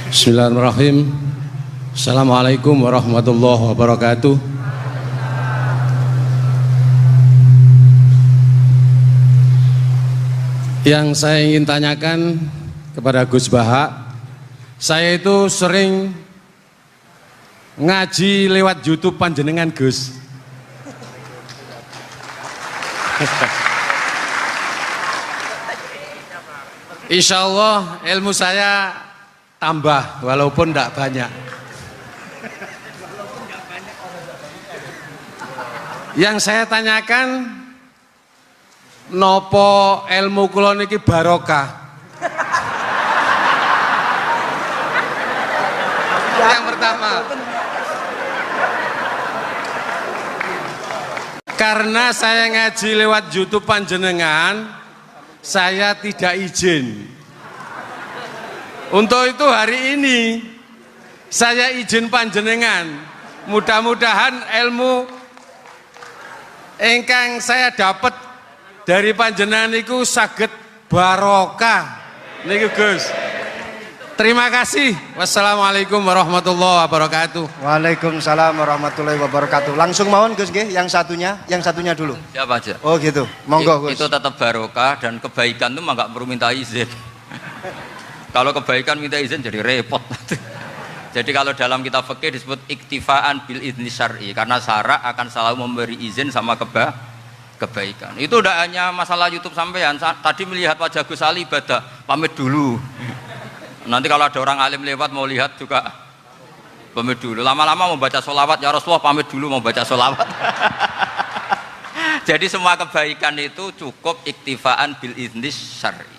Bismillahirrahmanirrahim. Assalamualaikum warahmatullahi wabarakatuh. Yang saya ingin tanyakan kepada Gus Baha, saya itu sering ngaji lewat YouTube panjenengan Gus. Insya Allah ilmu saya tambah walaupun tidak banyak. Yang saya tanyakan, nopo ilmu kula niki barokah? Yang pertama, karena saya ngaji lewat YouTube panjenengan, saya tidak izin. Untuk itu hari ini saya izin panjenengan. Mudah-mudahan ilmu ingkang saya dapat dari panjenengan niku saged barokah niku Gus. Terima kasih. Wassalamualaikum warahmatullahi wabarakatuh. Waalaikumsalam warahmatullahi wabarakatuh. Langsung mawon Gus nggih, yang satunya dulu. Siapa aja? Oh gitu. Monggo Gus. Itu tetap barokah dan kebaikan itu mah nggak perlu minta izin. Kalau kebaikan minta izin jadi repot. Jadi kalau dalam kitab fikih disebut iktifaan bil idzni syar'i, karena syarak akan selalu memberi izin sama kebaikan. Itu udah hanya masalah YouTube sampean. Tadi melihat wajah Gus Ali ibadah, pamit dulu. Nanti kalau ada orang alim lewat mau lihat juga pamit dulu. Lama-lama mau baca sholawat, ya Rasulullah pamit dulu mau baca sholawat. Jadi semua kebaikan itu cukup iktifaan bil idzni syar'i.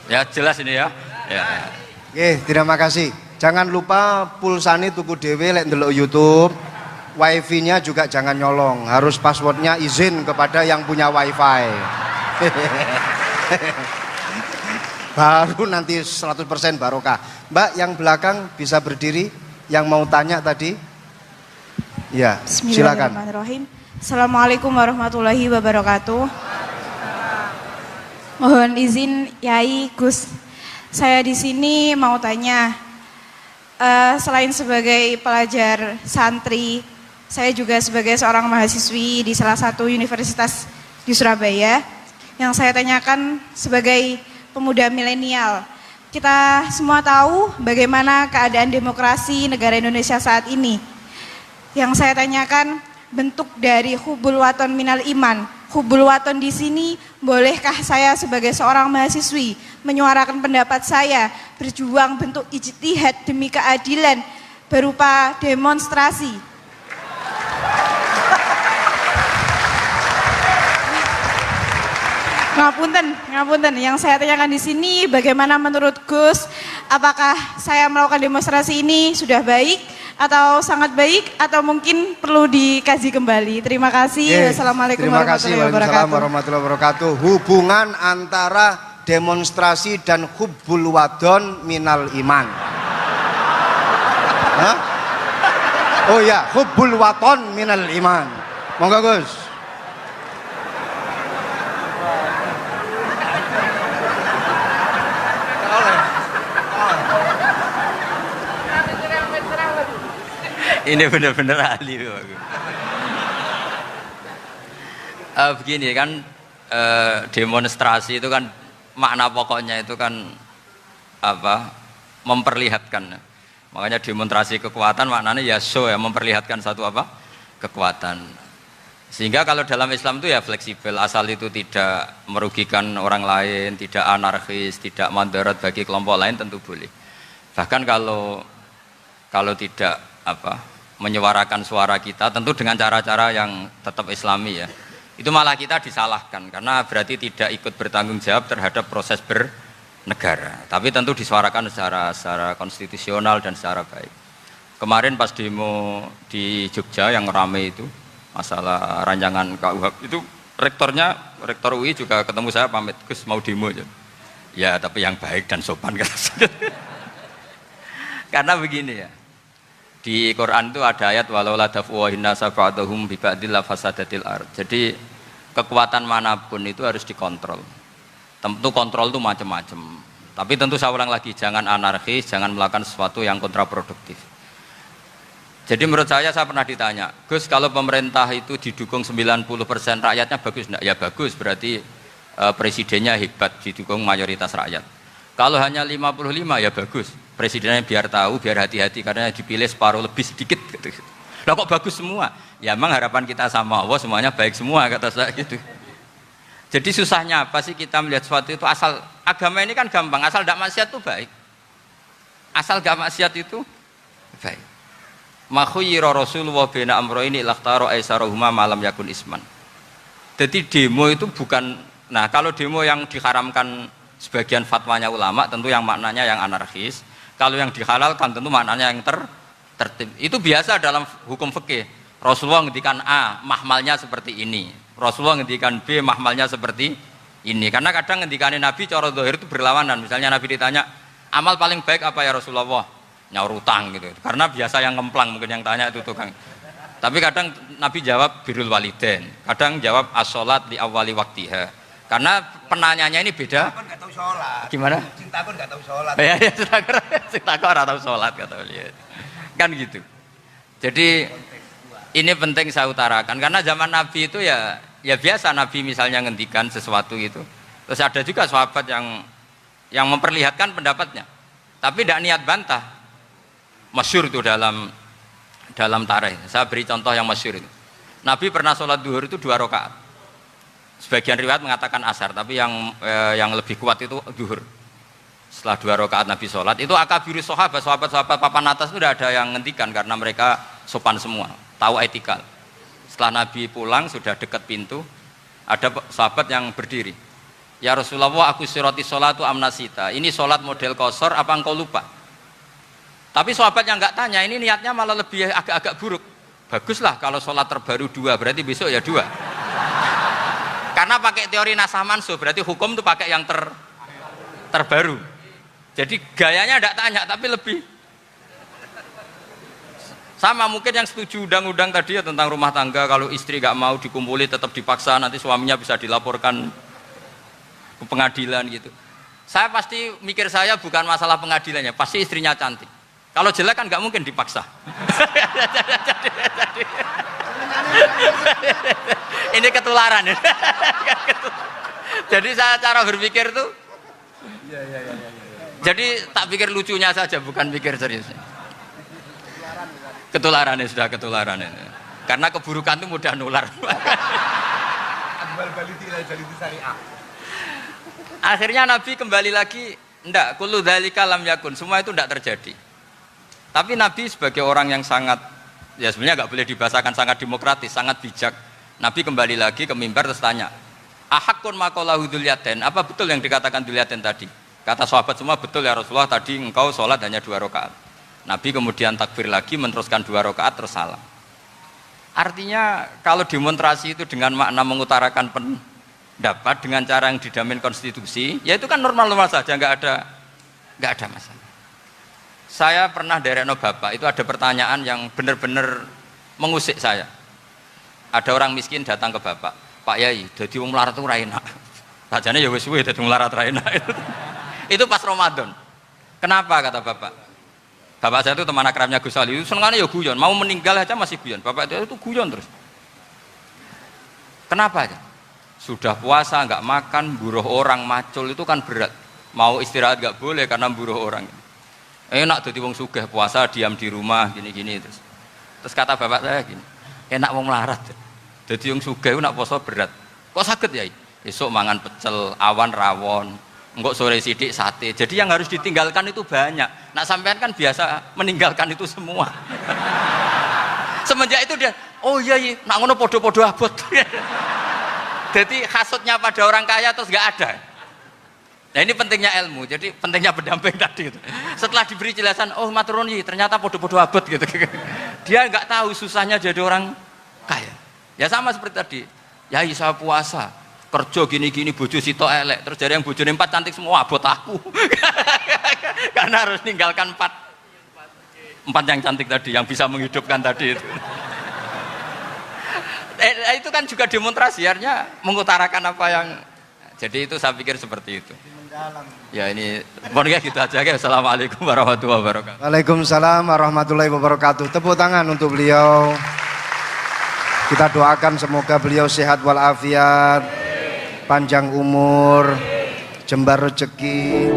Ya jelas ini ya. Oke, terima kasih. Jangan lupa pulsane tuku dhewe lek ndelok YouTube. Wifi-nya juga jangan nyolong. Harus passwordnya izin kepada yang punya wifi. Baru nanti 100% barokah. Mbak yang belakang bisa berdiri, yang mau tanya tadi. Ya, silakan. Bismillahirrahmanirrahim. Assalamualaikum warahmatullahi wabarakatuh. Mohon izin Yai Gus, saya di sini mau tanya, selain sebagai pelajar santri, saya juga sebagai seorang mahasiswi di salah satu universitas di Surabaya. Yang saya tanyakan sebagai pemuda milenial, kita semua tahu bagaimana keadaan demokrasi negara Indonesia saat ini. Yang saya tanyakan, bentuk dari hubul waton minal iman. Hubul waton di sini, bolehkah saya sebagai seorang mahasiswi menyuarakan pendapat saya, berjuang bentuk ijtihad demi keadilan berupa demonstrasi? Ngapunten. Yang saya tanyakan di sini, bagaimana menurut Gus, apakah saya melakukan demonstrasi ini sudah baik atau sangat baik atau mungkin perlu dikaji kembali? Terima kasih. Wassalamualaikum warahmatullahi wabarakatuh. Hubungan antara demonstrasi dan hubbul wadon minal iman. Hah? Oh ya, hubbul waton minal iman. Monggo Gus. Ini benar-benar ahli. Begini kan, demonstrasi itu kan makna pokoknya itu kan apa? Memperlihatkan. Makanya demonstrasi kekuatan maknanya ya show, ya, memperlihatkan satu apa? Kekuatan. Sehingga kalau dalam Islam itu ya fleksibel, asal itu tidak merugikan orang lain, tidak anarkis, tidak manddarat bagi kelompok lain tentu boleh. Bahkan kalau tidak apa? Menyuarakan suara kita tentu dengan cara-cara yang tetap islami ya, itu malah kita disalahkan karena berarti tidak ikut bertanggung jawab terhadap proses bernegara, tapi tentu disuarakan secara konstitusional dan secara baik. Kemarin pas demo di Jogja yang rame itu masalah rancangan KUHP itu, rektor UI juga ketemu saya, pamit Gus mau demo aja ya, tapi yang baik dan sopan kan. Karena begini ya, di Quran itu ada ayat walau la dafu hinna safa'atuhum bi ba'dil fasadatil ard. Jadi kekuatan manapun itu harus dikontrol. Tentu kontrol itu macam-macam. Tapi tentu saya ulang lagi, jangan anarkis, jangan melakukan sesuatu yang kontraproduktif. Jadi menurut saya pernah ditanya, Gus kalau pemerintah itu didukung 90% rakyatnya bagus enggak? Ya bagus, berarti presidennya hebat, didukung mayoritas rakyat. Kalau hanya 55 ya bagus, presidennya biar tahu, biar hati-hati karena dipilih separuh lebih sedikit gitu. Lah kok bagus semua? Ya memang harapan kita sama Allah semuanya baik semua kata saya gitu. Jadi susahnya apa sih kita melihat sesuatu itu asal agama ini kan gampang, asal tidak maksiat itu baik. Asal gak maksiat itu baik. Makhuyira Rasulullah bina amroini lakhtaro aisarohuma malam yakun isman. Jadi demo itu bukan, nah kalau demo yang diharamkan sebagian fatwanya ulama tentu yang maknanya yang anarkis. Kalau yang dihalalkan tentu maknanya yang tertib. Itu biasa dalam hukum fikih. Rasulullah ngendikan A, mahmalnya seperti ini. Rasulullah ngendikan B, mahmalnya seperti ini. Karena kadang ngendikanin Nabi cara zahir itu berlawanan. Misalnya Nabi ditanya, amal paling baik apa ya Rasulullah? Nyaur utang gitu. Karena biasa yang ngemplang mungkin yang tanya itu tukang. Tapi kadang Nabi jawab birrul walidain. Kadang jawab as-sholat li awwali waktiha. Karena penanyanya ini beda. Cinta nggak tahu sholat. Gimana? Cinta nggak tahu sholat. Ya, cinta nggak tahu sholat kata beliau. Kan gitu. Jadi ini penting saya utarakan karena zaman Nabi itu ya biasa Nabi misalnya ngendikan sesuatu itu. Terus ada juga sahabat yang memperlihatkan pendapatnya. Tapi tidak niat bantah. Masyhur itu dalam tarikh. Saya beri contoh yang masyhur itu. Nabi pernah sholat duhur itu 2 rakaat. Sebagian riwayat mengatakan asar, tapi yang lebih kuat itu duhur. Setelah 2 rakaat Nabi sholat, itu akabiri sahabat papan atas itu tidak ada yang ngendikan karena mereka sopan semua, tahu etikal. Setelah Nabi pulang sudah dekat pintu, ada sahabat yang berdiri. Ya Rasulullah, aku siroti sholatu amnasita. Ini sholat model kosor, apa engkau lupa? Tapi sahabat yang nggak tanya, ini niatnya malah lebih agak-agak buruk. Baguslah kalau sholat terbaru 2, berarti besok ya 2. Karena pakai teori nasah mansuh, berarti hukum itu pakai yang terbaru. Jadi gayanya tidak tanya, tapi lebih sama mungkin yang setuju undang-undang tadi ya tentang rumah tangga, kalau istri nggak mau dikumpuli tetap dipaksa, nanti suaminya bisa dilaporkan ke pengadilan gitu. Saya pasti mikir saya bukan masalah pengadilannya, pasti istrinya cantik. Kalau jelek kan nggak mungkin dipaksa. Ini ketularan. Jadi saya cara berpikir tuh. Jadi tak pikir lucunya saja, bukan pikir seriusnya. Ketularan sudah ketularan ini. Karena keburukan itu mudah nular. Akhirnya Nabi kembali lagi, enggak, kullu dzalika lam yakun, semua itu enggak terjadi. Tapi Nabi sebagai orang yang sangat, ya sebenarnya enggak boleh dibahasakan sangat demokratis, sangat bijak. Nabi kembali lagi ke mimbar terus tanya, ahakun maqalahu dzulyaten, apa betul yang dikatakan dzulyaten tadi? Kata sahabat semua, betul ya Rasulullah, tadi engkau sholat hanya 2 rakaat. Nabi kemudian takbir lagi, meneruskan 2 rakaat terus salam. Artinya kalau demonstrasi itu dengan makna mengutarakan pendapat dengan cara yang dijamin konstitusi, ya itu kan normal-normal saja, nggak ada masalah. Saya pernah derekno bapak, itu ada pertanyaan yang benar-benar mengusik saya. Ada orang miskin datang ke bapak, Pak Yai, dadi wong melarat itu ra enak. Sajane ya wis suwe dadi melarat ra enak. Itu pas Ramadan. Kenapa kata bapak? Bapak saya itu teman akrabnya Gus Ali, senengannya ya guyon, mau meninggal aja masih guyon. Bapak itu guyon terus. Kenapa aja? Sudah puasa nggak makan, buruh orang macul itu kan berat. Mau istirahat nggak boleh karena buruh orang. Enak jadi wong sugih puasa diam di rumah gini-gini terus. Terus kata bapak saya gini, enak wong melarat. Jadi wong sugih nak puasa berat. Kok sakit ya? Besok mangan pecel, awan rawon, enggak sore sidik sate. Jadi yang harus ditinggalkan itu banyak. Nak sampean kan biasa meninggalkan itu semua. Semenjak itu dia, oh iya, nak ngono podo-podo abot. Jadi hasutnya pada orang kaya terus nggak ada. Nah ini pentingnya ilmu, jadi pentingnya pendamping tadi itu. Setelah diberi jelasan, oh maturuni ternyata podo-podo abot gitu. Dia nggak tahu susahnya jadi orang kaya. Ya sama seperti tadi, ya saya puasa, kerja gini-gini, bojo sitok elek, terus jadi yang bojone 4 cantik semua abot aku. Karena harus ninggalkan 4 yang cantik tadi, yang bisa menghidupkan tadi itu. Itu kan juga demonstrasi, artinya mengutarakan apa yang, jadi itu saya pikir seperti itu. Ya ini pokoknya gitu aja ya. Assalamualaikum warahmatullahi wabarakatuh. Waalaikumsalam warahmatullahi wabarakatuh. Tepuk tangan untuk beliau. Kita doakan semoga beliau sehat walafiat, panjang umur, jembar rezeki.